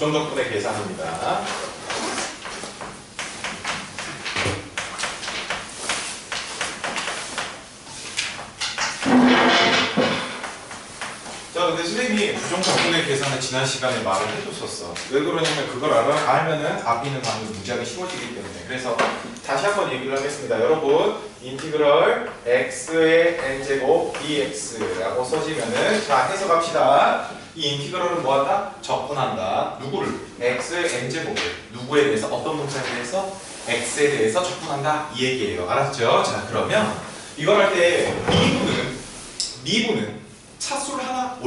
부정적분의 계산입니다. 자, 근데 선생님이 부정적분의 계산을 지난 시간에 말을 해줬었어. 왜 그러냐면 그걸 알면은 앞에 있는 방법이 무지하게 쉬워지기 때문에. 그래서 다시 한번 얘기를 하겠습니다. 여러분, 인티그럴 x의 n제곱 dx라고 써지면은, 자, 해석합시다. 이 인티그럴은 뭐한다? 적분한다. 누구를? x의 n제곱을. 누구에 대해서? 어떤 문자에 대해서? x에 대해서 적분한다. 이 얘기예요. 알았죠? 자, 그러면 이걸 할 때 미분은 차수를 하나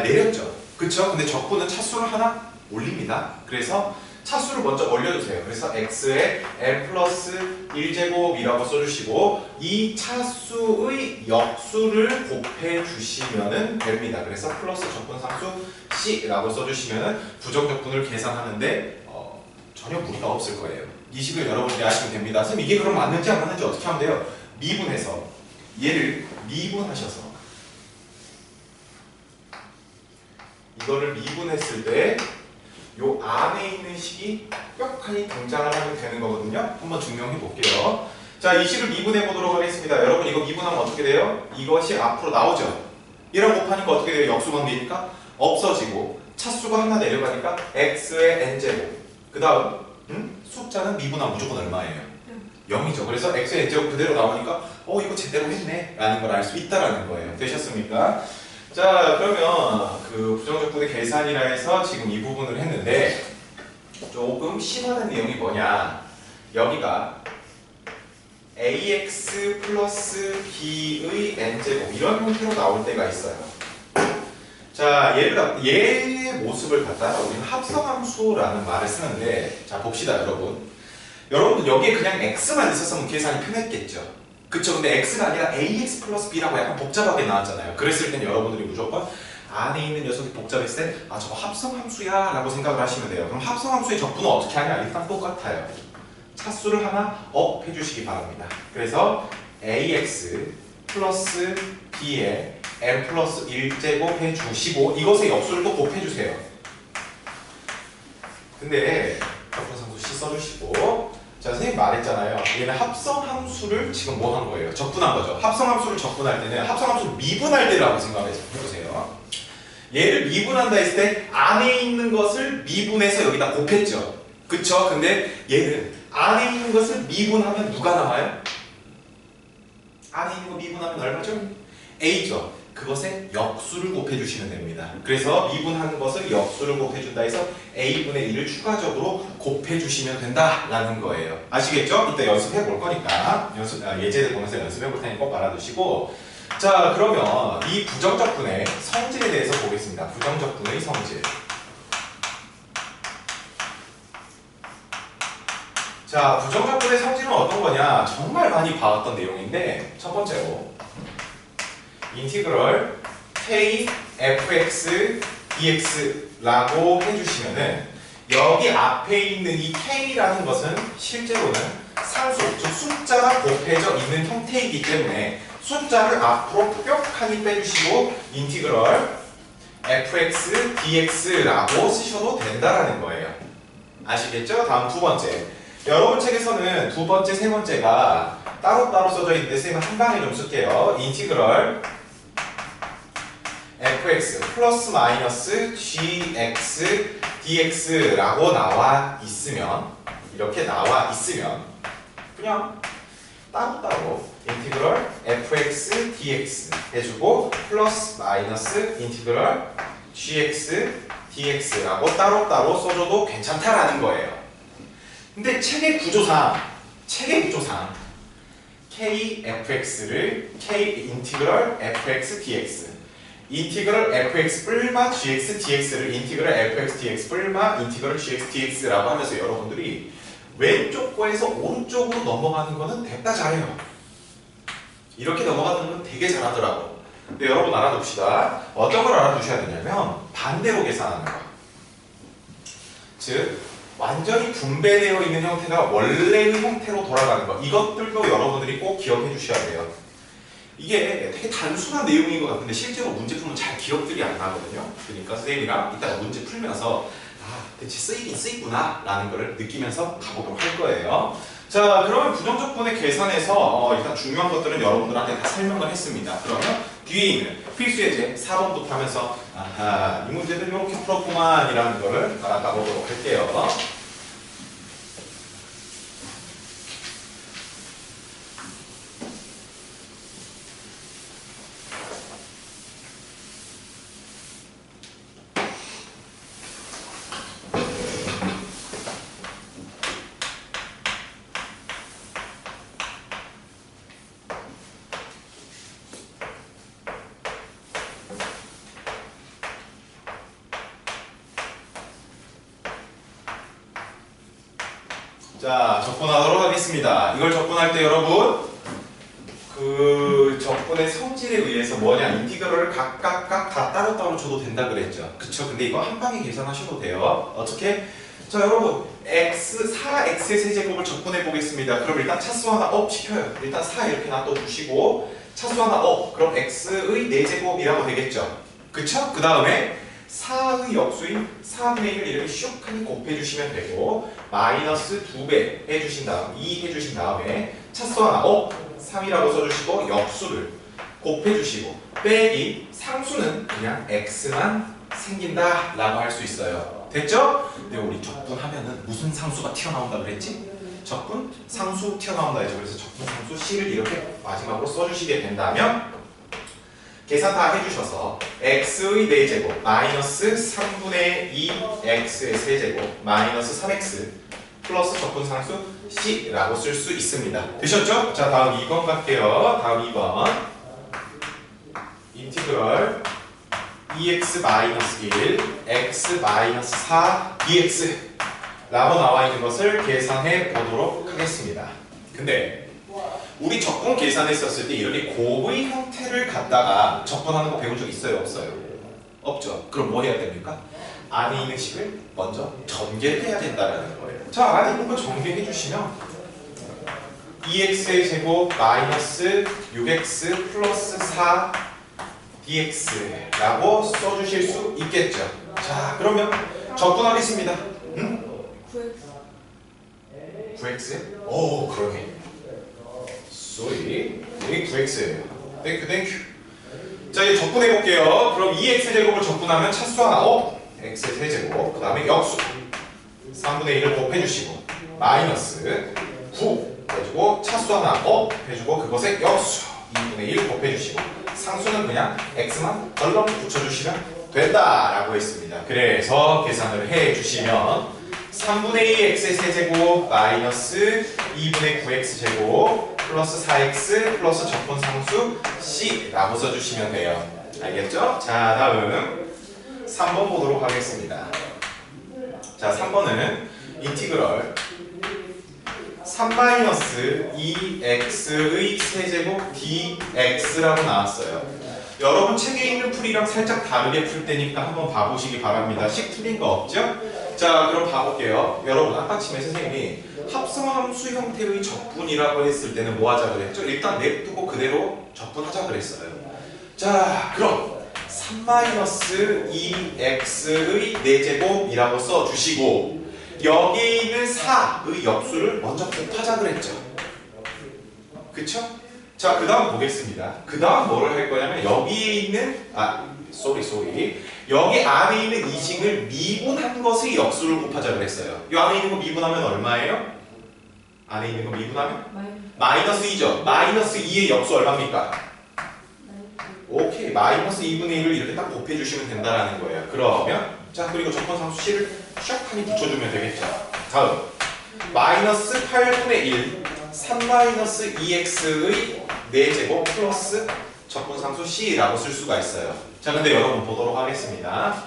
내렸죠. 그쵸? 근데 적분은 차수를 하나 올립니다. 그래서 차수를 먼저 올려주세요. 그래서 x의 n 플러스 1제곱이라고 써주시고 이 차수의 역수를 곱해주시면 됩니다. 그래서 플러스 적분상수 c라고 써주시면 부정적분을 계산하는데 전혀 무리가 없을 거예요. 이 식을 여러분들이 아시면 됩니다. 선생님 이게 그럼 맞는지 안 맞는지 어떻게 하면 돼요? 미분해서 얘를 미분하셔서 이거를 미분했을 때 요 안에 있는 식이 뼈칸이 등장을 하면 되는 거거든요. 한번 증명해 볼게요. 자, 이 식을 미분해 보도록 하겠습니다. 여러분 이거 미분하면 어떻게 돼요? 이것이 앞으로 나오죠. 얘랑 곱하니까 어떻게 돼요? 역수관계니까 없어지고 차수가 하나 내려가니까 x의 n제곱. 그 다음 숫자는 미분하면 무조건 얼마예요? 0이죠. 그래서 x의 n제곱 그대로 나오니까 이거 제대로 했네 라는 걸 알 수 있다라는 거예요. 되셨습니까? 자, 그러면 그 부정적분의 계산이라 해서 지금 이 부분을 했는데 조금 심화된 내용이 뭐냐, 여기가 ax 플러스 b의 n제곱 이런 형태로 나올 때가 있어요. 자, 얘의 모습을 갖다가 우리는 합성함수라는 말을 쓰는데, 자 봅시다. 여러분 여기에 그냥 x만 있었으면 계산이 편했겠죠. 그쵸? 근데 x가 아니라 ax 플러스 b라고 약간 복잡하게 나왔잖아요. 그랬을 땐 여러분들이 무조건 안에 있는 녀석이 복잡했을 때 저거 합성함수야 라고 생각을 하시면 돼요. 그럼 합성함수의 적분은 어떻게 하냐? 일단 똑같아요. 차수를 하나 업 해주시기 바랍니다. 그래서 ax 플러스 b에 n 플러스 1제곱 해주시고 이것의 역수를 또 곱해주세요. 근데 적분상수 c 써주시고, 자, 선생님 말했잖아요. 얘는 합성함수를 지금 뭐 한 거예요? 적분한 거죠. 합성함수를 적분할 때는 합성함수를 미분할 때라고 생각해보세요. 얘를 미분한다 했을 때 안에 있는 것을 미분해서 여기다 곱했죠. 그쵸? 근데 얘는 안에 있는 것을 미분하면 누가 나와요? 안에 있는 거 미분하면 얼마죠? a죠. 그것에 역수를 곱해주시면 됩니다. 그래서 미분하는 것을 역수를 곱해준다 해서 a분의 1을 추가적으로 곱해주시면 된다라는 거예요. 아시겠죠? 이따 연습해 볼 거니까 예제를 보면서 연습해 볼 테니 꼭 알아두시고, 자, 그러면 이 부정적분의 성질에 대해서 보겠습니다. 부정적분의 성질. 자, 부정적분의 성질은 어떤 거냐? 정말 많이 봐왔던 내용인데, 첫 번째로 인티그럴 k fx dx라고 해주시면은 여기 앞에 있는 이 k라는 것은 실제로는 상수, 즉 숫자가 곱해져 있는 형태이기 때문에 숫자를 앞으로 뼈칸이 빼주시고 인티그럴 fx dx라고 쓰셔도 된다라는 거예요. 아시겠죠? 다음 두 번째. 여러분 책에서는 두 번째, 세 번째가 따로따로 써져 있는데 선생님은 한 방에 좀 쓸게요. 인티그럴 fx 플러스 마이너스 gx dx라고 나와 있으면, 이렇게 나와 있으면 그냥 따로따로 인티그럴 fx dx 해주고 플러스 마이너스 인티그럴 gx dx라고 따로따로 써줘도 괜찮다라는 거예요. 근데 책의 구조상 k fx를 k 인티그럴 fx dx, 인티그럴 fx 뿔마 gx dx를 인티그럴 fx dx 뿔마 인티그럴 gx dx라고 하면서 여러분들이 왼쪽 거에서 오른쪽으로 넘어가는 거는 됐다 잘해요. 이렇게 넘어가는 건 되게 잘하더라고. 근데 여러분 알아둡시다. 어떤 걸 알아두셔야 되냐면 반대로 계산하는 거. 즉 완전히 분배되어 있는 형태가 원래의 형태로 돌아가는 거. 이것들도 여러분들이 꼭 기억해 주셔야 돼요. 이게 되게 단순한 내용인 것 같은데 실제로 문제 풀면 잘 기억들이 안 나거든요. 그러니까 선생님이랑 이따가 문제 풀면서 대체 쓰이긴 쓰이구나 라는 거를 느끼면서 가보도록 할 거예요. 자, 그러면 부정적분의 계산에서 일단 중요한 것들은 여러분들한테 다 설명을 했습니다. 그러면 뒤에 있는 필수 예제 4번부터 하면서 아하, 이 문제는 이렇게 풀었구만 이라는 거를 알아가보도록 할게요. 자, 접근하도록 하겠습니다. 이걸 접근할 때 여러분 그 접근의 성질에 의해서 뭐냐 인티그럴을 각각 다 따로따로 줘도 된다 그랬죠. 그쵸? 근데 이거 한 방에 계산하셔도 돼요. 어떻게? 자, 여러분 x 4x의 세제곱을 접근해 보겠습니다. 그럼 일단 차수 하나 업 시켜요. 일단 4 이렇게 놔둬주시고 차수 하나 업. 그럼 x의 4제곱이라고 되겠죠. 그쵸? 그 다음에 4의 역수인 4분의 1을 이렇게 슉하니 곱해주시면 되고 마이너스 2배 해주신 다음 2 해주신 다음에 차수 하나 업 3이라고 써주시고 역수를 곱해주시고 빼기 상수는 그냥 x만 생긴다 라고 할 수 있어요. 됐죠? 근데 우리 적분하면은 무슨 상수가 튀어나온다 그랬지? 적분 상수 튀어나온다 했죠. 그래서 적분 상수 c를 이렇게 마지막으로 써주시게 된다면 계산 다 해주셔서 x의 4제곱 마이너스 3분의 2x의 세제곱 마이너스 3x 플러스 적분상수 c라고 쓸 수 있습니다. 되셨죠? 자, 다음 2번 갈게요. 다음 2번 인티그럴 2x-1 x-4 dx 라고 나와 있는 것을 계산해 보도록 하겠습니다. 근데 우리 적분 계산했었을 때 이렇게 곱의 형태를 갖다가 적분하는 거 배운 적 있어요? 없어요? 없죠? 그럼 뭐 해야 됩니까? 안에 있는 식을 먼저 전개를 해야 된다는 거예요. 자, 안에 있는 거 전개해 주시면 2x의 제곱 마이너스 6x 플러스 4 dx라고 써주실 수 있겠죠. 자, 그러면 적분하겠습니다. 응? 9x? 오, 그러게. 쏘리. 여기 9x예요. 땡큐 땡큐. 자, 이제 적분해 볼게요. 그럼 2x 제곱을 적분하면 차수 하나 x 세제곱 그 다음에 역수 3분의 1을 곱해주시고 마이너스 9 해주고 차수 하나 해주고 그것에 역수 2분의 1 곱해주시고 상수는 그냥 x만 덜렁 붙여주시면 된다라고 했습니다. 그래서 계산을 해주시면 3분의 2 x의 세제곱 마이너스 2분의 9x 제곱 플러스 4x 플러스 적분상수 c라고 써주시면 돼요. 알겠죠? 자, 다음 3번 보도록 하겠습니다. 자, 3번은 인티그럴 3-2x의 세제곱 dx라고 나왔어요. 여러분 책에 있는 풀이랑 살짝 다르게 풀 때니까 한번 봐보시기 바랍니다. 식 틀린 거 없죠? 자, 그럼 봐볼게요. 여러분 아까 침에 선생님이 합성함수 형태의 적분이라고 했을 때는 뭐 하자 그랬죠? 일단 냅두고 그대로 적분하자 그랬어요. 자, 그럼 3-2x의 4제곱이라고 써주시고 여기에 있는 4의 역수를 먼저 곱하자 그랬죠. 그쵸? 자, 그 다음 보겠습니다. 그 다음 뭐를 할 거냐면 여기에 있는 여기 안에 있는 이 식을 미분한 것의 역수를 곱하자 그랬어요. 이 안에 있는 거 미분하면 얼마예요? 안에 있는 거 미분하면? 마이너스 2죠. 마이너스 2의 역수 얼마입니까? 오케이. 마이너스 2분의 1을 이렇게 딱 곱해주시면 된다라는 거예요. 그러면 자, 그리고 적분상수 c를 샥하니 붙여주면 되겠죠. 다음 마이너스 8분의 1 3-2x의 4제곱 플러스 적분상수 c라고 쓸 수가 있어요. 자, 근데 여러분 보도록 하겠습니다.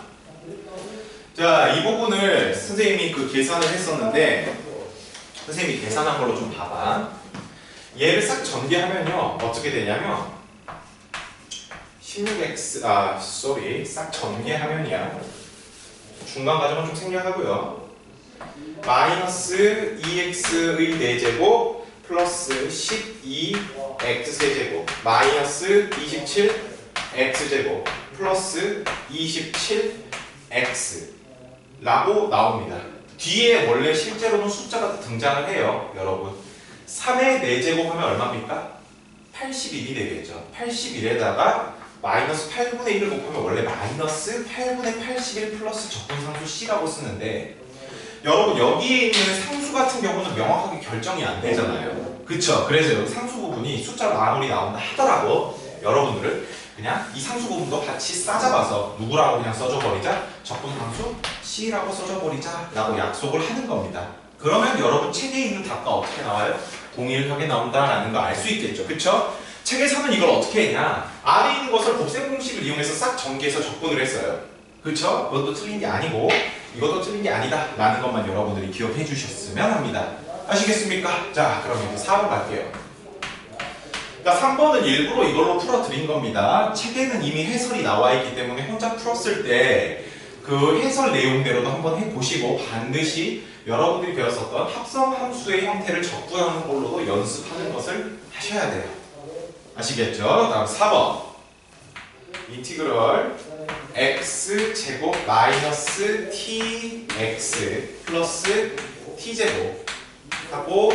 자, 이 부분을 선생님이 그 계산을 했었는데 선생님이 계산한 걸로 좀 봐봐. 얘를 싹 전개하면요 어떻게 되냐면 16x 싹 전개하면이야 중간 과정은 좀 생략하고요. 마이너스 2x의 4제곱 플러스 12x제곱 마이너스 27x제곱 플러스 27x 라고 나옵니다. 뒤에 원래 실제로는 숫자가 등장을 해요. 여러분 3의 4제곱 하면 얼마입니까? 81이 되겠죠. 81에다가 마이너스 8분의 1을 곱하면 원래 마이너스 8분의 81 플러스 적분상수 C라고 쓰는데 여러분 여기에 있는 상수 같은 경우는 명확하게 결정이 안 되잖아요. 그쵸? 그래서 여기 상수 부분이 숫자로 아무리 나온다 하더라도 여러분들은 그냥 이 상수 부분도 같이 싸잡아서 누구라고 그냥 써줘버리자, 적분상수 C라고 써줘버리자 라고 약속을 하는 겁니다. 그러면 여러분 책에 있는 답과 어떻게 나와요? 동일하게 나온다라는 거 알 수 있겠죠. 그쵸? 책에서는 이걸 어떻게 했냐, 아래 있는 것을 곱셈 공식을 이용해서 싹 전개해서 적분을 했어요. 그쵸? 그것도 틀린 게 아니고 이것도 틀린 게 아니다 라는 것만 여러분들이 기억해 주셨으면 합니다. 아시겠습니까? 자, 그럼 이제 4번 갈게요. 그러니까 3번은 일부러 이걸로 풀어드린 겁니다. 책에는 이미 해설이 나와 있기 때문에 혼자 풀었을 때 그 해설 내용대로도 한번 해보시고 반드시 여러분들이 배웠었던 합성함수의 형태를 적분하는 걸로도 연습하는 것을 하셔야 돼요. 아시겠죠? 다음 4번 인티그럴 x제곱 마이너스 tx 플러스 t제곱 하고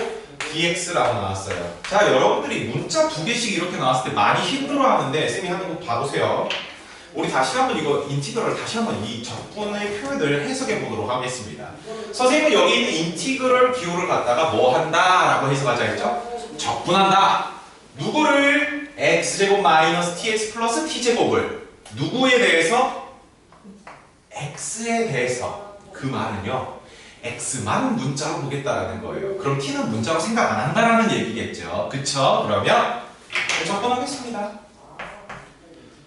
dx라고 나왔어요. 자, 여러분들이 문자 2개씩 이렇게 나왔을 때 많이 힘들어하는데 쌤이 하는 거 봐보세요. 우리 다시 한번 이거 인티그럴 다시 한번 이 적분의 표현을 해석해 보도록 하겠습니다. 선생님은 여기 있는 인티그럴 기호를 갖다가 뭐 한다 라고 해석하자 했죠? 적분한다. 누구를? x제곱 마이너스 tx 플러스 t제곱을 누구에 대해서? x에 대해서. 그 말은요, x만 문자로 보겠다라는 거예요. 그럼 t는 문자로 생각 안 한다라는 얘기겠죠. 그쵸? 그러면 적분하겠습니다.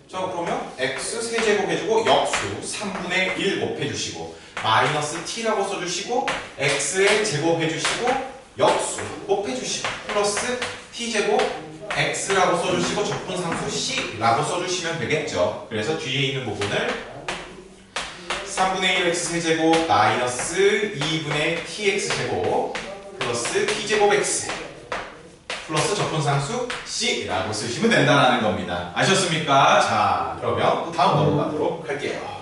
자, 그러면 x 세제곱 해주고 역수 3분의 1 곱해주시고 마이너스 t라고 써주시고 x에 제곱해주시고 역수 곱해주시고 플러스 t제곱 x라고 써주시고 적분상수 c라고 써주시면 되겠죠. 그래서 뒤에 있는 부분을 3분의 1 x 세제곱 마이너스 2분의 tx제곱 플러스 t제곱 x 플러스 적분상수 C라고 쓰시면 된다는 겁니다. 아셨습니까? 자, 그러면 또 다음 넘어가도록 할게요.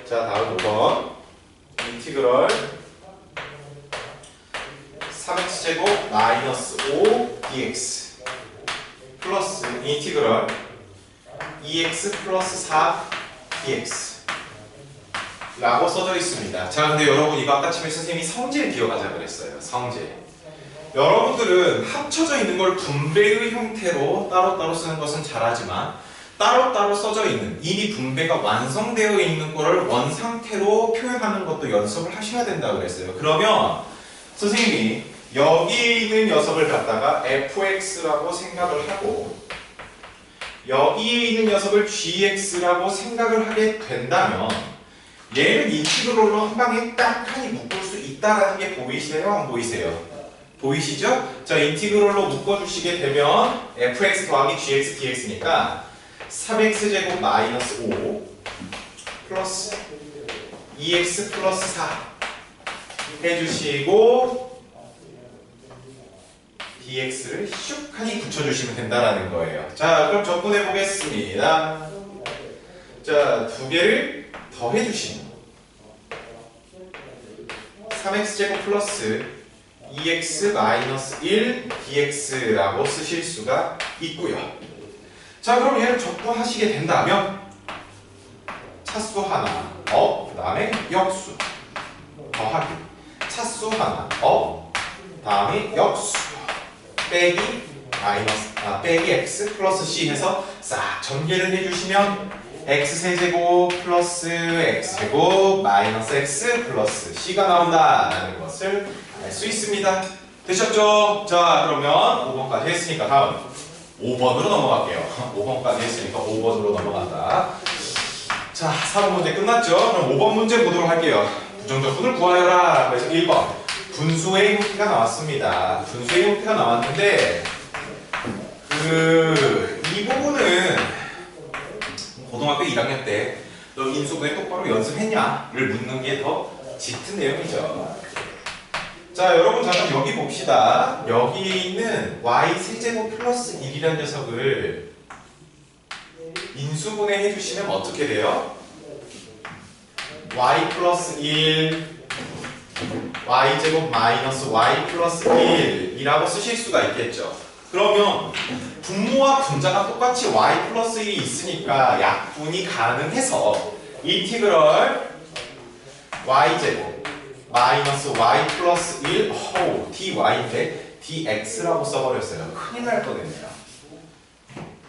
자, 다음 5번 인티그럴 3x제곱 마이너스 5 dx 플러스 인티그럴 2x 플러스 4 dx 라고 써져 있습니다. 자, 근데 여러분 이거 아까 처음에 선생님이 성질 기억하자 그랬어요. 성질. 여러분들은 합쳐져 있는 걸 분배의 형태로 따로따로 쓰는 것은 잘하지만 따로따로 써져 있는, 이미 분배가 완성되어 있는 거를 원상태로 표현하는 것도 연습을 하셔야 된다고 그랬어요. 그러면 선생님이 여기 있는 녀석을 갖다가 fx라고 생각을 하고 여기에 있는 녀석을 gx라고 생각을 하게 된다면 얘를 인티그럴로 한 방에 딱 묶을 수 있다라는 게 보이세요? 안 보이세요? 보이시죠? 자, 인티그럴로 묶어주시게 되면 fx 더하기 gx dx니까 3x제곱 마이너스 5 플러스 2x 플러스 4 해주시고 dx를 슉하니 붙여주시면 된다라는 거예요. 자, 그럼 적분해 보겠습니다. 자, 두 개를 더 해주시면 3x제곱 플러스 2x 마이너스 1 dx라고 쓰실 수가 있고요. 자, 그럼 얘를 적분하시게 된다면 차수 하나 그 다음에 역수 더하기 차수 하나 다음에 역수 빼기 빼기 x 플러스 c 해서 싹 전개를 해주시면 x세제곱 플러스 x제곱 마이너스 x 플러스 c가 나온다라는 것을 알 수 있습니다. 되셨죠? 자, 그러면 5번까지 했으니까 다음 5번으로 넘어갈게요. 5번까지 했으니까 5번으로 넘어간다. 자, 4번 문제 끝났죠? 그럼 5번 문제 보도록 할게요. 부정적분을 구하여라. 그래서 1번 분수의 형태가 나왔습니다. 분수의 형태가 나왔는데 이 부분은 고등학교 1학년 때 너 인수분해 똑바로 연습했냐?를 묻는 게 더 짙은 내용이죠. 자, 여러분 잠깐 여기 봅시다. 여기 있는 y 세제곱 플러스 1이라는 녀석을 인수분해 해주시면 어떻게 돼요? y 플러스 1 y제곱 마이너스 y 플러스 1이라고 쓰실 수가 있겠죠. 그러면 분모와 분자가 똑같이 y 플러스 1이 있으니까 약분이 가능해서 인티그럴 y제곱 마이너스 y 플러스 1 dy인데 dx라고 써버렸어요. 큰일 날 뻔했네요.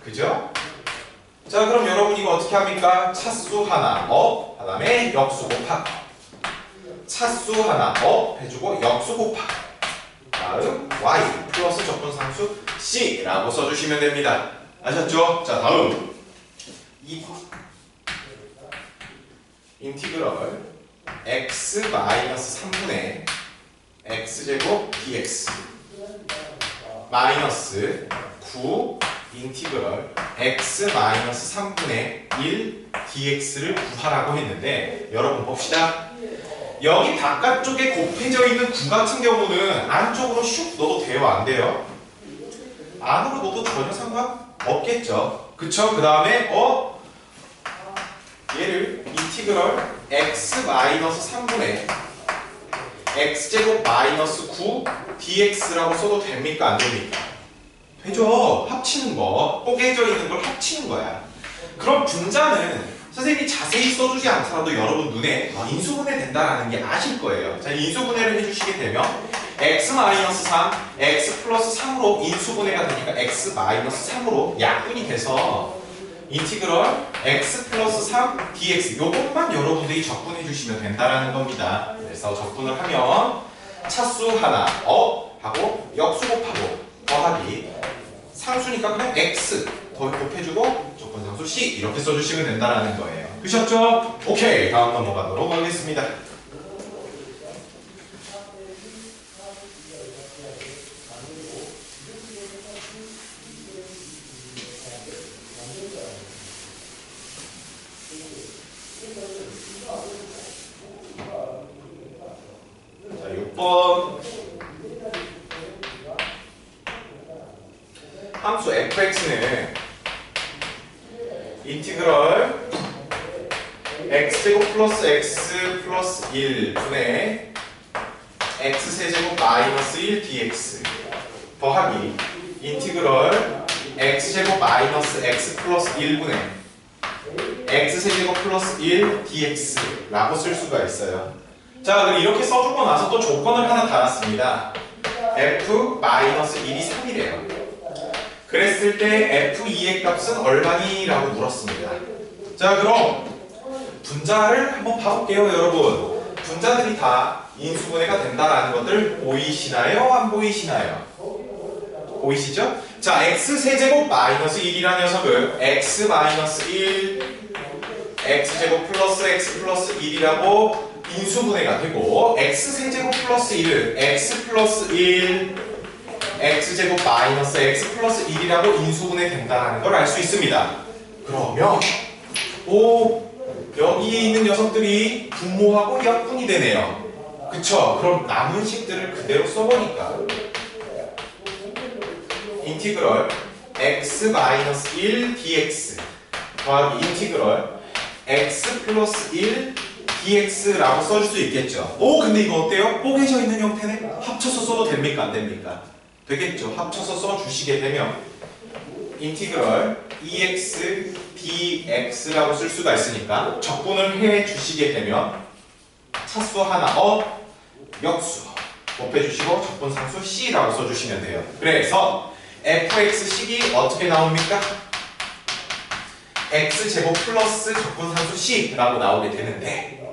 그죠? 자, 그럼 여러분 이거 어떻게 합니까? 차수 하나 업, 그 다음에 역수 곱하기. 차수 하나 업 해주고 역수 곱하기. 다음 y 플러스 적분상수 c라고 써주시면 됩니다. 아셨죠? 자, 다음 2번 인티그럴 x 마이너스 3분의 x제곱 dx 마이너스 9 인티그럴 x 마이너스 3분의 1 dx를 구하라고 했는데 여러분 봅시다. 여기 바깥쪽에 곱해져 있는 9 같은 경우는 안쪽으로 슉 넣어도 돼요? 안 돼요? 안으로 넣어도 전혀 상관없겠죠. 그쵸? 그 다음에 얘를 인티그럴 x 마이너스 3분의 x제곱 마이너스 9 dx라고 써도 됩니까? 안 됩니까? 되죠. 합치는 거, 뽀개져 있는 걸 합치는 거야. 그럼 분자는 선생님이 자세히 써주지 않더라도 여러분 눈에 인수분해 된다라는 게 아실 거예요. 자, 인수분해를 해주시게 되면 x-3, x 플러스 3으로 인수분해가 되니까 x-3으로 약분이 돼서 인티그럴 x 플러스 3 dx 요것만 여러분들이 적분해 주시면 된다라는 겁니다. 그래서 적분을 하면 차수 하나 업 하고 역수 곱하고 더하기 상수니까 그냥 x 더 곱해주고 적분상수 c 이렇게 써주시면 된다라는 거예요. 그셨죠? 오케이, 다음 넘어가도록 하겠습니다. 자, 6번 함수 fx는 인티그럴 x제곱 플러스 x 플러스 1분의 x세제곱 마이너스 1 dx 더하기 인티그럴 x제곱 마이너스 x 플러스 1분의 x세제곱 플러스 1 dx라고 쓸 수가 있어요. 자, 그럼 이렇게 써주고 나서 또 조건을 하나 달았습니다. f 마이너스 1이 3이래요. 그랬을 때 f2의 값은 얼마니? 라고 물었습니다. 자, 그럼 분자를 한번 봐볼게요, 여러분. 분자들이 다 인수분해가 된다라는 것들 보이시나요? 안 보이시나요? 보이시죠? 자, x세제곱 마이너스 1이라는 녀석을 x 마이너스 1 x제곱 플러스 x 플러스 1이라고 인수분해가 되고 x세제곱 플러스 1을 x 플러스 1 x제곱 마이너스 x 플러스 1이라고 인수분해 된다는 걸 알 수 있습니다. 그러면 여기 있는 녀석들이 분모하고 약분이 되네요. 그쵸? 그럼 남은 식들을 그대로 써보니까 인티그럴 x 마이너스 1 dx 더하기 인티그럴 x 플러스 1 dx라고 써줄 수 있겠죠. 근데 이거 어때요? 뽀개져 있는 형태네? 합쳐서 써도 됩니까? 안 됩니까? 되겠죠. 합쳐서 써주시게 되면 인티그럴 ex dx라고 쓸 수가 있으니까 적분을 해주시게 되면 차수 하나 역수 곱해주시고 적분상수 c라고 써주시면 돼요. 그래서 fx식이 어떻게 나옵니까? x제곱 플러스 적분상수 c라고 나오게 되는데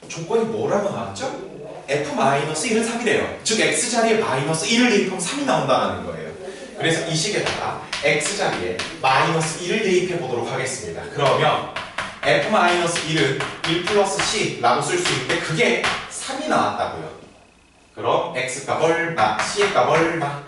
조건이 뭐라고 나왔죠? f-1은 3이래요. 즉 x자리에 마이너스 1을 대입하면 3이 나온다는 거예요. 그래서 이 식에다가 x자리에 마이너스 1을 대입해 보도록 하겠습니다. 그러면 f-1은 1 플러스 c라고 쓸 수 있는데 그게 3이 나왔다고요. 그럼 x값 얼마, c의 값 얼마?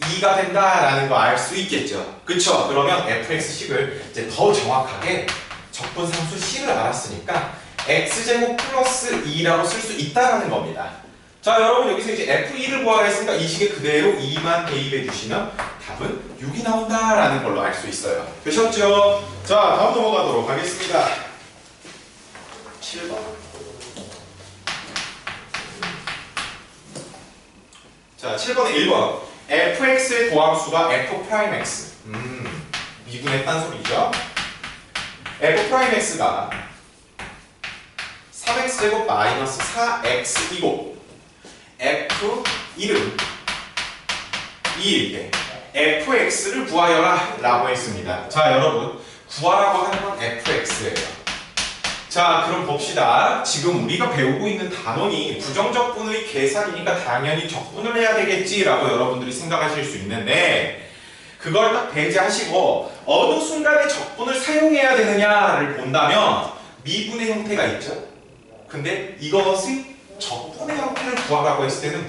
2가 된다라는 거 알 수 있겠죠. 그쵸? 그러면 fx식을 이제 더 정확하게 적분상수 c를 알았으니까 x제곱 플러스 2라고 쓸 수 있다라는 겁니다. 자, 여러분 여기서 이제 f1을 구하라 했으니까 이 식에 그대로 2만 대입해 주시면 답은 6이 나온다라는 걸로 알 수 있어요. 되셨죠? 자, 다음 넘어가도록 하겠습니다. 7번. 자, 7번에 1번. fx의 도함수가 f'x. 미분했다는 소리죠. f'x가 3x제곱 마이너스 4x이고 f1은 2일 때 fx를 구하여라 라고 했습니다. 자, 여러분 구하라고 하는 건 fx예요. 자, 그럼 봅시다. 지금 우리가 배우고 있는 단원이 부정적분의 계산이니까 당연히 적분을 해야 되겠지라고 여러분들이 생각하실 수 있는데 그걸 딱 배제하시고 어느 순간에 적분을 사용해야 되느냐를 본다면 미분의 형태가 있죠. 근데 이것의 적분의 형태를 구하라고 했을 때는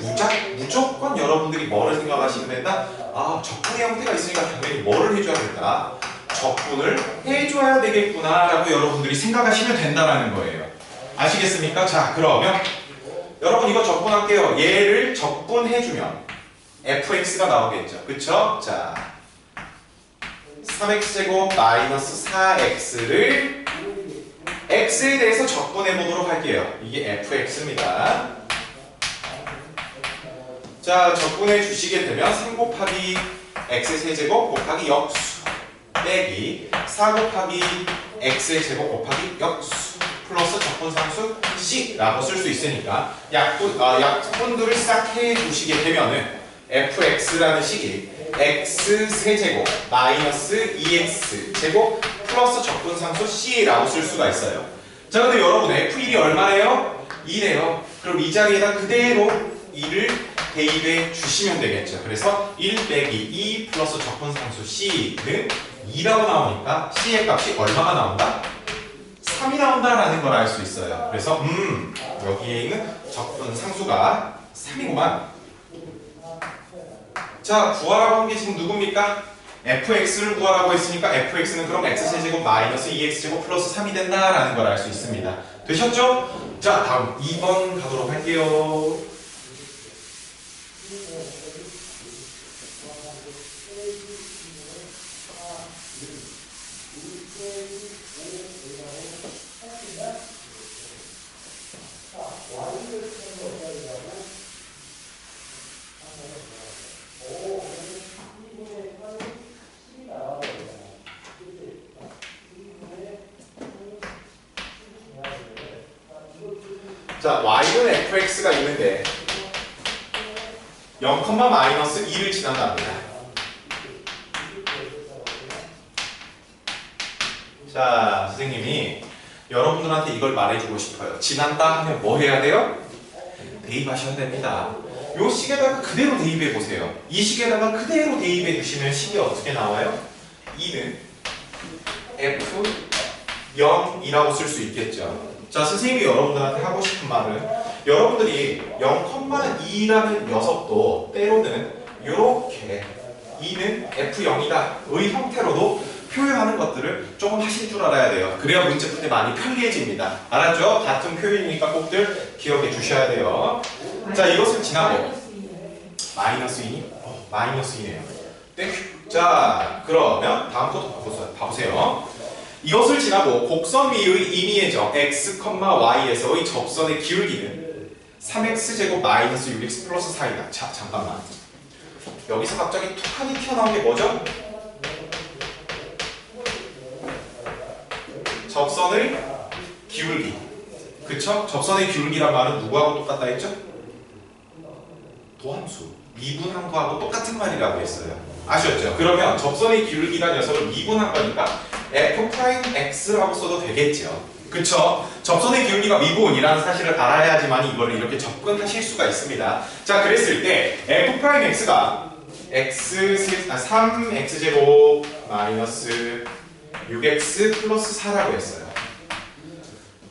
무조건 여러분들이 뭐를 생각하시면 된다? 아, 적분의 형태가 있으니까 당연히 뭐를 해줘야겠다? 적분을 해줘야 되겠구나 라고 여러분들이 생각하시면 된다는 거예요. 아시겠습니까? 자, 그러면 여러분 이거 적분할게요. 얘를 적분해주면 fx가 나오겠죠. 그쵸? 자, 3x제곱 마이너스 4x를 x에 대해서 적분해 보도록 할게요. 이게 fx입니다. 자, 적분해 주시게 되면 3 곱하기 x의 세제곱 곱하기 역수 빼기 4 곱하기 x의 제곱 곱하기 역수 플러스 적분상수 c라고 쓸 수 있으니까 약분들을 싹 해 주시게 되면은 fx라는 식이 x 세제곱 마이너스 2x 제곱 플러스 적분상수 c라고 쓸 수가 있어요. 자, 근데 여러분 f1이 얼마예요? 2래요. 그럼 이 자리에다 그대로 2를 대입해 주시면 되겠죠. 그래서 1 빼기 2 플러스 적분상수 c는 2라고 나오니까 c의 값이 얼마가 나온다? 3이 나온다라는 걸 알 수 있어요. 그래서 여기에 있는 적분상수가 3이구만. 자, 구하라고 한 게 지금 누굽니까? fx를 구하라고 했으니까 fx는 그럼 x제곱 마이너스 2x제곱 플러스 3이 된다라는 걸 알 수 있습니다. 되셨죠? 자, 다음 2번 가도록 할게요. 자, y는 fx가 있는데 0, 마이너스 2를 지난답니다. 자, 선생님이 여러분들한테 이걸 말해주고 싶어요. 지난다 하면 뭐 해야 돼요? 대입하셔야 됩니다. 요 식에다가 그대로 대입해 보세요. 이 식에다가 그대로 대입해 주시면 식이 어떻게 나와요? 2는 f0이라고 쓸 수 있겠죠. 자, 선생님이 여러분들한테 하고 싶은 말은 여러분들이 0,2라는 녀석도 때로는 이렇게 2는 f0이다의 형태로도 표현하는 것들을 조금 하실 줄 알아야 돼요. 그래야 문제 풀 때 많이 편리해집니다. 알았죠? 같은 표현이니까 꼭들 기억해 주셔야 돼요. 자, 이것을 지나고 마이너스 2니? 마이너스 2네요. 땡큐. 자, 그러면 다음 것도 봐보세요. 이것을 지나고 곡선 위의 임의의 점 x, y에서의 접선의 기울기는 3x제곱 마이너스 6x 플러스 4이다. 자, 잠깐만. 여기서 갑자기 툭하니 튀어나온 게 뭐죠? 접선의 기울기. 그쵸? 접선의 기울기란 말은 누구하고 똑같다 했죠? 도함수. 미분한 거하고 똑같은 말이라고 했어요. 아셨죠? 그러면 접선의 기울기란 녀석을 미분한 거니까 f'x라고 써도 되겠죠. 그쵸? 접선의 기울기가 미분이라는 사실을 알아야지만 이거를 이렇게 접근하실 수가 있습니다. 자, 그랬을 때 f'x가 3x제곱 마이너스 6x 플러스 4라고 했어요.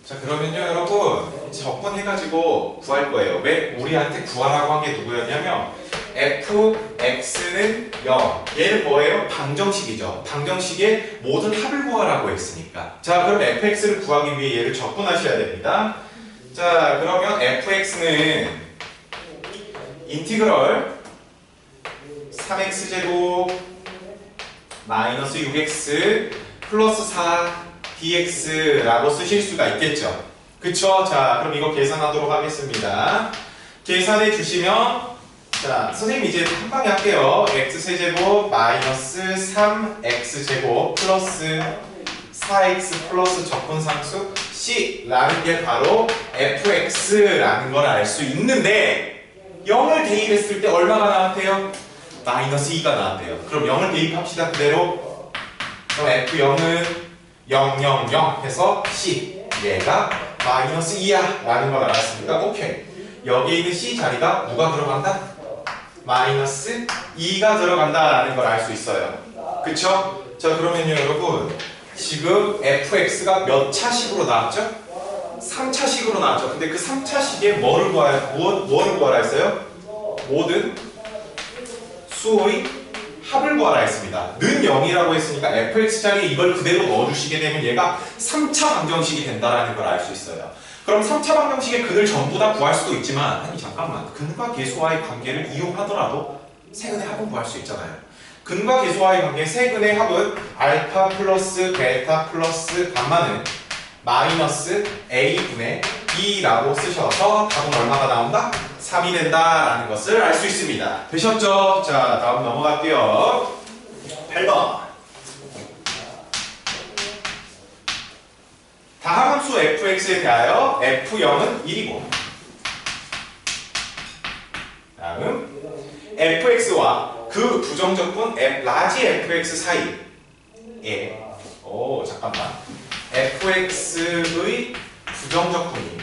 자, 그러면요 여러분 적분해가지고 구할 거예요. 왜? 우리한테 구하라고 한 게 누구였냐면 fx는 0. 얘는 뭐예요? 방정식이죠. 방정식의 모든 합을 구하라고 했으니까. 자, 그럼 fx를 구하기 위해 얘를 적분하셔야 됩니다. 자, 그러면 fx는 인티그럴 3x제곱 마이너스 6x 플러스 4 dx라고 쓰실 수가 있겠죠. 그쵸? 자, 그럼 이거 계산하도록 하겠습니다. 계산해 주시면 자, 선생님 이제 한 방에 할게요. x세제곱 마이너스 3x제곱 플러스 4x 플러스 적분상수 c라는 게 바로 fx라는 걸 알 수 있는데 0을 대입했을 때 얼마가 나왔대요? 마이너스 2가 나왔대요. 그럼 0을 대입합시다. 그대로. 그럼 f0은 0, 0, 0 해서 c 얘가 마이너스 2야 라는 걸 알았으니까 오케이. 여기에 있는 c 자리가 누가 들어간다? 마이너스 2가 들어간다라는 걸 알 수 있어요. 그쵸? 자, 그러면요 여러분 지금 fx가 몇 차식으로 나왔죠? 3차식으로 나왔죠. 근데 그 3차식에 뭐를 구하라 했어요? 모든 수의 합을 구하라 했습니다. 는 0이라고 했으니까 fx 자리에 이걸 그대로 넣어주시게 되면 얘가 3차 방정식이 된다라는 걸 알 수 있어요. 그럼 3차 방정식의 근을 전부 다 구할 수도 있지만 아니 잠깐만 근과 계수와의 관계를 이용하더라도 세근의 합은 구할 수 있잖아요. 근과 계수와의 관계 세근의 합은 알파 플러스 베타 플러스 감마는 마이너스 a분의 b라고 쓰셔서 답은 얼마가 나온다? 3이 된다라는 것을 알 수 있습니다. 되셨죠? 자, 다음 넘어갈게요. 8번. 다함함수 fx에 대하여 f0은 1이고 다음 fx와 그 부정적분 라지 fx 사이에 잠깐만 fx의 부정적분이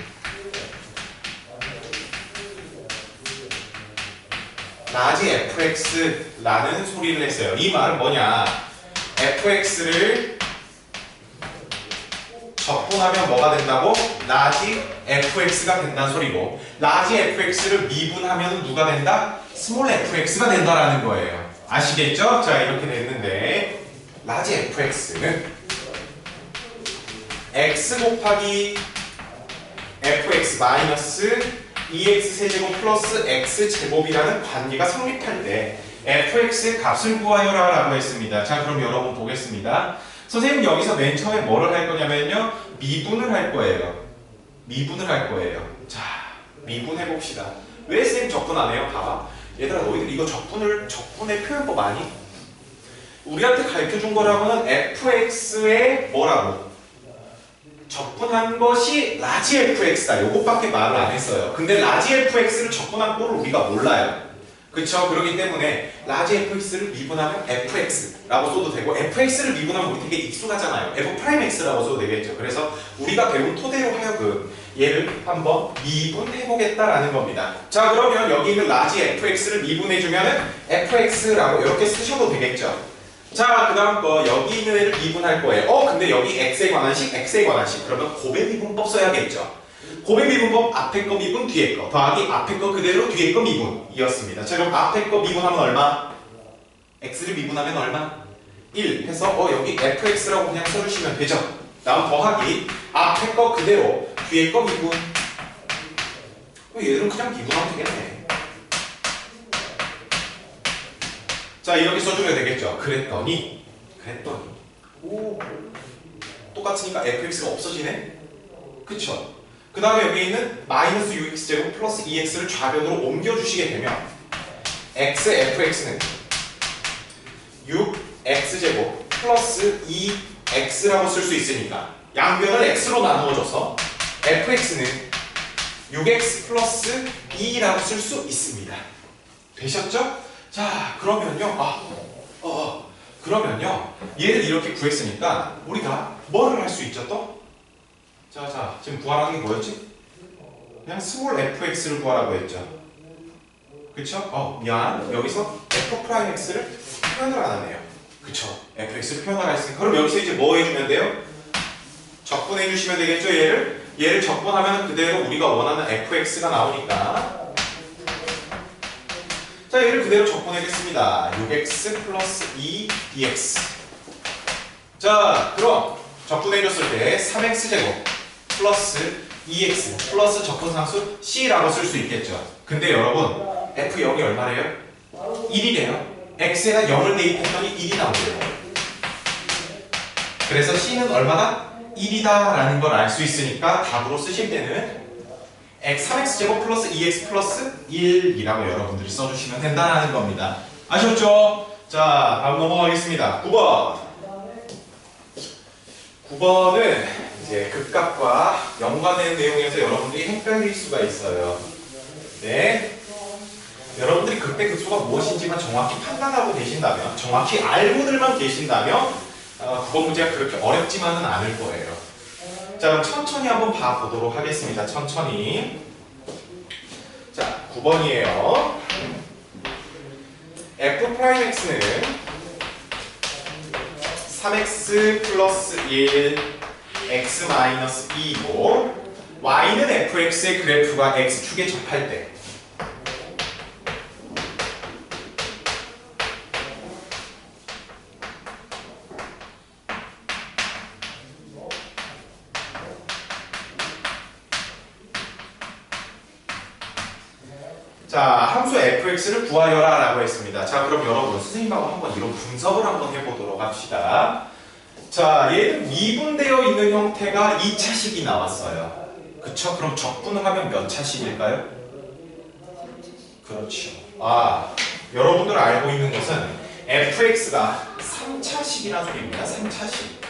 라지 fx라는 소리를 했어요. 이 말은 뭐냐? fx를 적분하면 뭐가 된다고? 라지 fx가 된다는 소리고 라지 fx를 미분하면 누가 된다? 스몰 fx가 된다라는 거예요. 아시겠죠? 자, 이렇게 됐는데 라지 fx는 x 곱하기 fx 마이너스 2x 세제곱 플러스 x 제곱이라는 관계가 성립할 때 fx의 값을 구하여라 라고 했습니다. 자, 그럼 여러분 보겠습니다. 선생님 여기서 맨 처음에 뭐를 할 거냐면요 미분을 할 거예요. 미분을 할 거예요. 자, 미분해 봅시다. 왜 쌤 적분 안 해요? 봐봐. 얘들아 너희들 이거 적분의 표현법 아니? 우리한테 가르쳐준 거라고는 fx의 뭐라고? 적분한 것이 라지 fx다. 요것밖에 말을 안 했어요. 근데 라지 fx를 적분한 꼴을 우리가 몰라요. 그쵸? 그렇기 때문에 라지 fx를 미분하면 fx라고 써도 되고 fx를 미분하면 우리 되게 익숙하잖아요. f'x라고 써도 되겠죠. 그래서 우리가 배운 토대로 하여금 얘를 한번 미분해보겠다라는 겁니다. 자, 그러면 여기 있는 라지 fx를 미분해주면 fx라고 이렇게 쓰셔도 되겠죠. 자, 그 다음 거 여기 있는 애를 미분할 거예요. 근데 여기 x에 관한 식, x에 관한 식. 그러면 곱의 미분법 써야겠죠. 곱의 미분법 앞에 거 미분 뒤에 거 더하기 앞에 거 그대로 뒤에 거 미분이었습니다. 자, 그럼 앞에 거 미분하면 얼마? x를 미분하면 얼마? 1 해서 여기 fx라고 그냥 써주시면 되죠. 다음 더하기 앞에 거 그대로 뒤에 거 미분. 얘들은 그냥 미분하면 되겠네. 자, 이렇게 써주면 되겠죠. 그랬더니 오, 똑같으니까 fx가 없어지네? 그쵸? 그 다음에 여기 있는 마이너스 6x제곱 플러스 2x를 좌변으로 옮겨주시게 되면 x fx는 6x제곱 플러스 2x라고 쓸 수 있으니까 양변을 x로 나누어줘서 fx는 6x 플러스 2라고 쓸 수 있습니다. 되셨죠? 자, 그러면요 그러면요 얘를 이렇게 구했으니까 우리가 뭐를 할 수 있죠 또? 자, 지금 구하라는 게 뭐였지? 그냥 스몰 fx를 구하라고 했죠. 그쵸? 미안. 여기서 f'x를 표현을 안 하네요. 그쵸? 그쵸? fx를 표현하라 했으니까 그럼 여기서 이제 뭐 해주면 돼요? 적분해 주시면 되겠죠? 얘를 적분하면 그대로 우리가 원하는 fx가 나오니까 자 얘를 그대로 적분하겠습니다. 6x 플러스 2dx 자 그럼 적분해줬을 때 3x제곱 플러스 2x 플러스 적분상수 c라고 쓸 수 있겠죠. 근데 여러분 f0이 얼마래요? 1이래요. x에다 0을 대입했더니 1이 나오래요. 그래서 c는 얼마다? 1이다 라는 걸 알 수 있으니까 답으로 쓰실 때는 3x제곱 플러스 2x 플러스 1이라고 여러분들이 써주시면 된다는 겁니다. 아셨죠? 자 다음 넘어가겠습니다. 9번은 이제 극값과 연관된 내용에서 여러분들이 헷갈릴 수가 있어요. 네. 여러분들이 극대 극소가 무엇인지만 정확히 판단하고 계신다면, 정확히 알고들만 계신다면 9번 문제가 그렇게 어렵지만은 않을 거예요. 자 그럼 천천히 한번 봐보도록 하겠습니다. 천천히. 자 9번이에요. f'x는 3x 플러스 1 x 마이너스 2이고 y는 fx의 그래프가 x축에 접할 때 자, 함수 fx를 구하여라 라고 했습니다. 자, 그럼 여러분 선생님하고 한번 이런 분석을 한번 해보도록 합시다. 자, 얘는 미분되어 있는 형태가 2차식이 나왔어요. 그쵸? 그럼 적분을 하면 몇 차식일까요? 그렇죠. 여러분들 알고 있는 것은 fx가 3차식이라는 소리입니다. 3차식.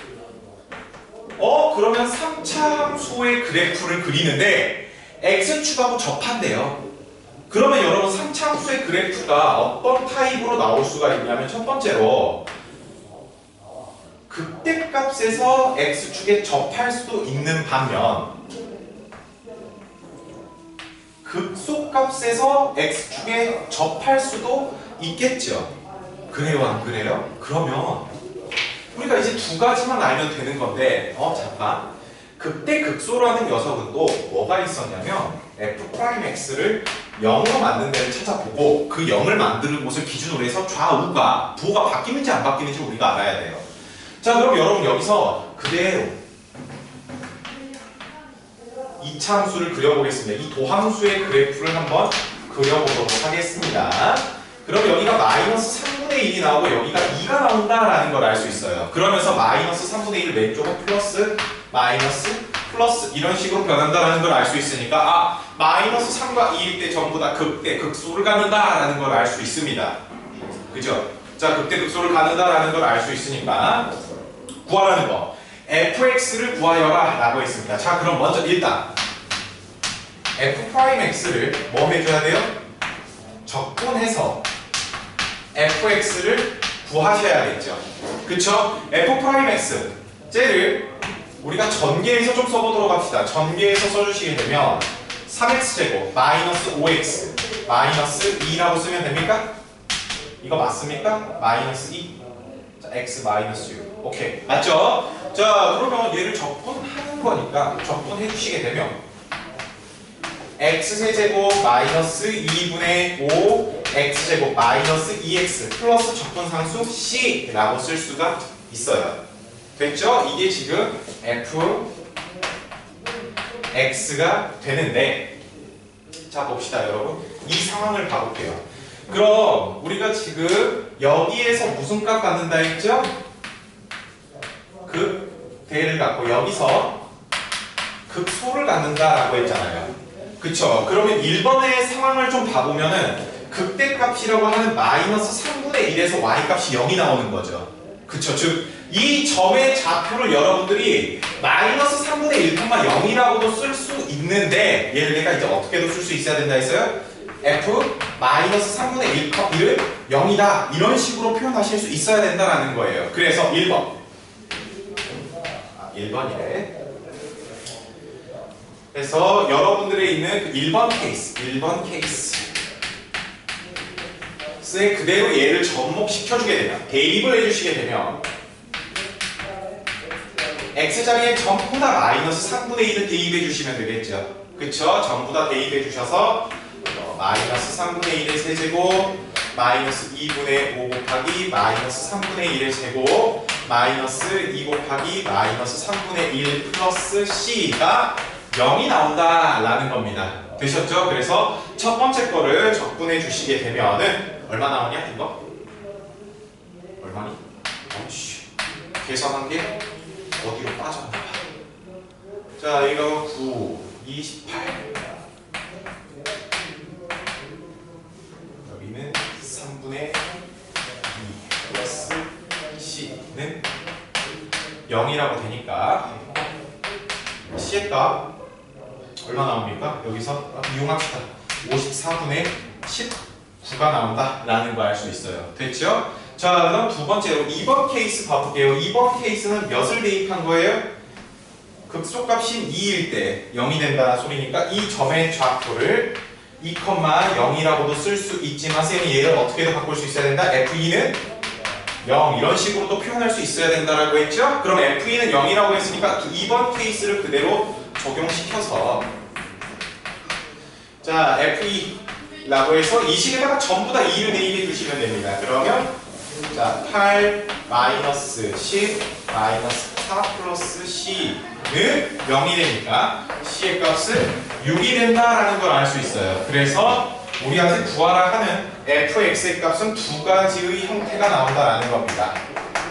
그러면 3차 함수의 그래프를 그리는데 x축하고 접한대요. 그러면 여러분 3차 함수의 그래프가 어떤 타입으로 나올 수가 있냐면 첫 번째로 극대값에서 x축에 접할 수도 있는 반면 극소값에서 x축에 접할 수도 있겠죠. 그래요 안 그래요? 그러면 우리가 이제 두 가지만 알면 되는 건데 잠깐 극대 극소라는 녀석은 또 뭐가 있었냐면 f'x를 0으로 만든 데를 찾아보고 그 0을 만드는 곳을 기준으로 해서 좌우가 부호가 바뀌는지 안 바뀌는지 우리가 알아야 돼요. 자 그럼 여러분 여기서 그대로 이차함수를 그려보겠습니다. 이 도함수의 그래프를 한번 그려보도록 하겠습니다. 그럼 여기가 마이너스 3분의 1이 나오고 여기가 2가 나온다라는 걸 알 수 있어요. 그러면서 마이너스 3분의 1 왼쪽은 플러스 마이너스 플러스 이런 식으로 변한다는 걸 알 수 있으니까 마이너스 3과 2일 때 전부 다 극대 극소를 갖는다라는 걸 알 수 있습니다. 그죠? 자 극대 극소를 갖는다라는 걸 알 수 있으니까 구하라는 거 fx를 구하여라 라고 했습니다. 자 그럼 먼저 일단 f'x를 뭐 해줘야 돼요? 적분해서 fx를 구하셔야겠죠. 그쵸? f'x 쟤를 우리가 전개해서 좀 써보도록 합시다. 전개해서 써주시게 되면 3x제곱 마이너스 5x 마이너스 2라고 쓰면 됩니까? 이거 맞습니까? 마이너스 2 자, x 마이너스 6 오케이 맞죠? 자 그러면 얘를 적분하는 거니까 적분해 주시게 되면 x세제곱 마이너스 2분의 5 x제곱 마이너스 2x 플러스 적분상수 c라고 쓸 수가 있어요. 됐죠? 이게 지금 fx가 되는데 자 봅시다 여러분 이 상황을 봐볼게요. 그럼 우리가 지금 여기에서 무슨 값 갖는다 했죠? 극대를 갖고 여기서 극소를 갖는다라고 했잖아요. 그쵸? 그러면 1번의 상황을 좀 봐보면은 극대값이라고 하는 마이너스 3분의 1에서 y값이 0이 나오는 거죠. 그쵸? 즉 이 점의 좌표를 여러분들이 마이너스 3분의 1,0이라고도 쓸 수 있는데 얘를 내가 이제 어떻게도 쓸 수 있어야 된다 했어요? f 마이너스 3분의 1은 0이다 이런 식으로 표현하실 수 있어야 된다라는 거예요. 그래서 1번 1번이래. 그래서 여러분들의 있는 그 1번 케이스 x에 그대로 얘를 접목시켜주게 되면, 대입을 해주시게 되면 x자리에 전부 다 마이너스 3분의 1을 대입해 주시면 되겠죠. 그쵸? 전부 다 대입해 주셔서 마이너스 3분의 1의 세제곱 마이너스 2분의 5 곱하기 마이너스 3분의 1의 제곱 마이너스 2 곱하기 마이너스 3분의 1 플러스 c가 0이 나온다 라는 겁니다. 되셨죠? 그래서 첫 번째 거를 적분해 주시게 되면은 얼마 나오냐 이거? 얼마니? 계산한 게 어디로 빠졌나 봐. 자 이거 9, 28 여기는 3분의 2 플러스 c는 0이라고 되니까 c의 값 얼마 나옵니까? 여기서 이용합시다. 54분의 19가 나온다 라는 거 알 수 있어요. 됐죠? 자 그럼 두 번째로 2번 케이스 봐볼게요. 2번 케이스는 몇을 대입한 거예요? 극소값인 2일 때 0이 된다는 소리니까 이 점의 좌표를 2,0이라고도 쓸 수 있지만 쌤이 얘를 어떻게도 바꿀 수 있어야 된다? f2는 0 이런 식으로도 표현할 수 있어야 된다라고 했죠? 그럼 f2는 0이라고 했으니까 2번 케이스를 그대로 적용시켜서 자 f2라고 해서 이 식에다가 전부 다 2를 대입해 주시면 됩니다. 그러면 자 8 마이너스 10 마이너스 4 플러스 c는 0이 되니까 c의 값은 6이 된다라는 걸 알 수 있어요. 그래서 우리한테 구하라 하는 fx의 값은 두 가지의 형태가 나온다라는 겁니다.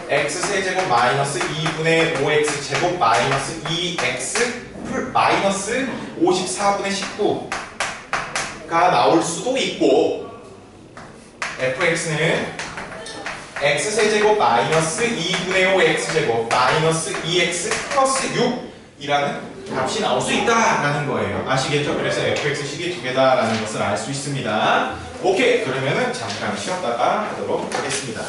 x세제곱 마이너스 2분의 5x 제곱 마이너스 2x 마이너스 54분의 19가 나올 수도 있고 fx는 x세제곱 마이너스 2분의 5 x제곱 마이너스 2x 플러스 6이라는 값이 나올 수 있다라는 거예요. 아시겠죠? 그래서 fx식이 두 개다라는 것을 알 수 있습니다. 오케이! 그러면은 잠깐 쉬었다가 하도록 하겠습니다.